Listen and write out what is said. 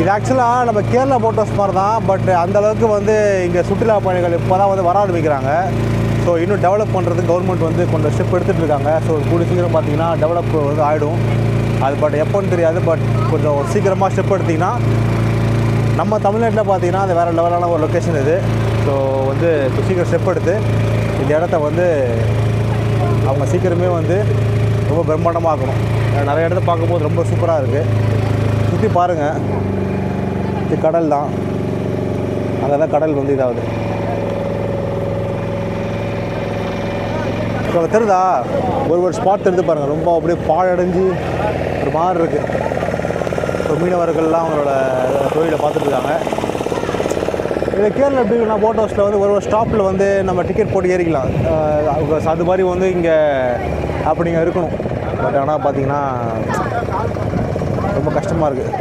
இது ஆக்சுவலாக நம்ம கேரளா போட் ஹவுஸ் மாதிரி தான். பட் அந்தளவுக்கு வந்து இங்கே சுற்றுலா பயணிகள் இப்போ தான் வந்து வர ஆரம்பிக்கிறாங்க. ஸோ இன்னும் டெவலப் பண்ணுறதுக்கு கவர்மெண்ட் வந்து கொஞ்சம் ஸ்டெப் எடுத்துகிட்டு இருக்காங்க. ஸோ கூடிய சீக்கிரம் பார்த்திங்கன்னா டெவலப் வந்து ஆகிடும். அது பட் எப்போன்னு தெரியாது. பட் கொஞ்சம் சீக்கிரமாக ஸ்டெப் எடுத்திங்கன்னா நம்ம தமிழ்நாட்டில் பார்த்திங்கன்னா அது வேறு லெவலான ஒரு லொக்கேஷன் இது. ஸோ வந்து இப்போ சீக்கிரம் ஸ்டெப் எடுத்து இந்த இடத்த வந்து அவங்க சீக்கிரமே வந்து ரொம்ப பிரம்மாண்டமாக ஆக்கணும். நிறைய இடத்த பார்க்கும்போது ரொம்ப சூப்பராக இருக்குது. சுற்றி பாருங்கள், இது கடல் தான். அங்கே தான் கடல் வந்து இதாகுது. இப்போ தெரியுதா ஒரு ஸ்பாட் தெரிஞ்சு பாருங்கள். ரொம்ப அப்படியே பாழடைஞ்சு ஒரு மாதிரி இருக்குது. இப்போ மீனவர்கள்லாம் அவங்களோட தொழிலை பார்த்துட்ருக்காங்க. இது கேரளா எப்படி இருக்குன்னா போட் ஹவுஸில் வந்து ஒரு ஸ்டாப்பில் வந்து நம்ம டிக்கெட் போட்டு ஏறிக்கலாம். அது மாதிரி வந்து இங்கே அப்படிங்க இருக்கணும். பட் ஆனால் பார்த்திங்கன்னா ரொம்ப கஷ்டமாக இருக்குது.